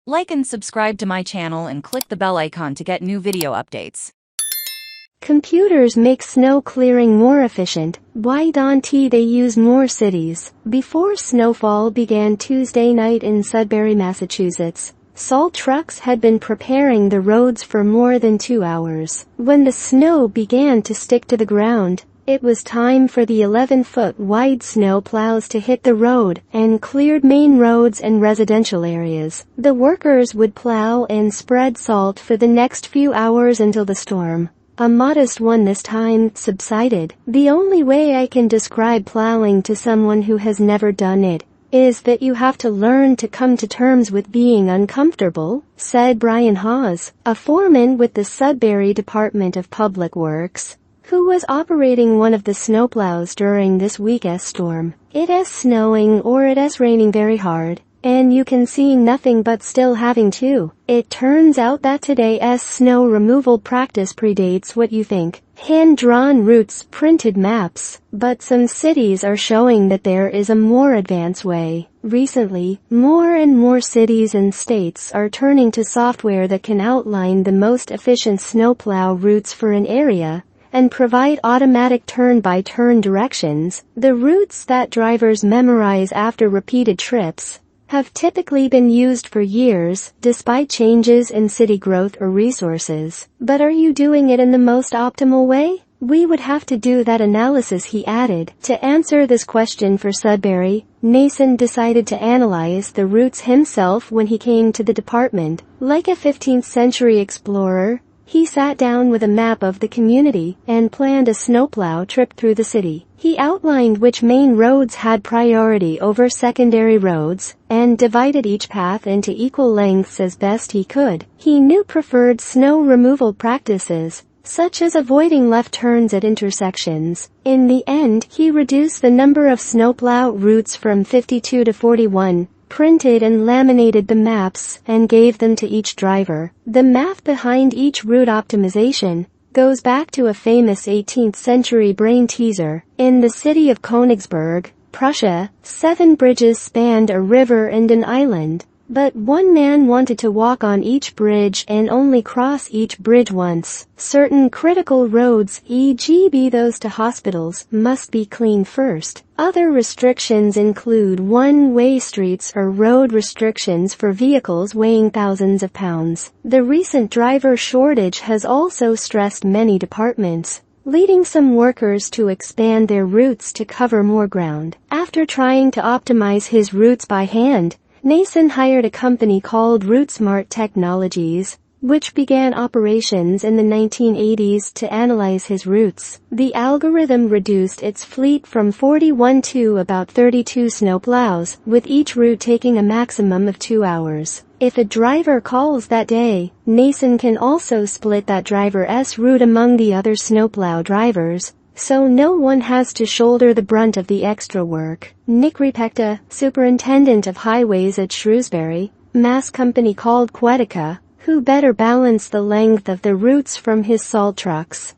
Like and subscribe to my channel and click the bell icon to get new video updates. Computers make snow clearing more efficient. Why don't they use more cities? Before snowfall began Tuesday night in Sudbury, Massachusetts, salt trucks had been preparing the roads for more than 2 hours. When the snow began to stick to the ground, it was time for the 11-foot wide snow plows to hit the road and cleared main roads and residential areas. The workers would plow and spread salt for the next few hours until the storm, a modest one this time, subsided. The only way I can describe plowing to someone who has never done it is that you have to learn to come to terms with being uncomfortable, said Brian Hawes, a foreman with the Sudbury Department of Public Works, who was operating one of the snowplows during this week's storm. It is snowing or it is raining very hard, and you can see nothing but still having to. It turns out that today's snow removal practice predates what you think. Hand-drawn routes, printed maps, but some cities are showing that there is a more advanced way. Recently, more and more cities and states are turning to software that can outline the most efficient snowplow routes for an area and provide automatic turn-by-turn directions. The routes that drivers memorize after repeated trips have typically been used for years, despite changes in city growth or resources. But are you doing it in the most optimal way? We would have to do that analysis, he added. To answer this question for Sudbury, Nason decided to analyze the routes himself when he came to the department. Like a 15th-century explorer, he sat down with a map of the community and planned a snowplow trip through the city. He outlined which main roads had priority over secondary roads and divided each path into equal lengths as best he could. He knew preferred snow removal practices, such as avoiding left turns at intersections. In the end, he reduced the number of snowplow routes from 52 to 41. Printed and laminated the maps and gave them to each driver. The math behind each route optimization goes back to a famous 18th-century brain teaser. In the city of Königsberg, Prussia, 7 bridges spanned a river and an island, but one man wanted to walk on each bridge and only cross each bridge once. Certain critical roads, e.g. those to hospitals, must be cleaned first. Other restrictions include one-way streets or road restrictions for vehicles weighing thousands of pounds. The recent driver shortage has also stressed many departments, leading some workers to expand their routes to cover more ground. After trying to optimize his routes by hand, Nason hired a company called RouteSmart Technologies, which began operations in the 1980s to analyze his routes. The algorithm reduced its fleet from 41 to about 32 snowplows, with each route taking a maximum of 2 hours. If a driver calls that day, Nason can also split that driver's route among the other snowplow drivers, so no one has to shoulder the brunt of the extra work. Nick Repecta, superintendent of highways at Shrewsbury, Mass company called Quetica, who better balance the length of the routes from his salt trucks.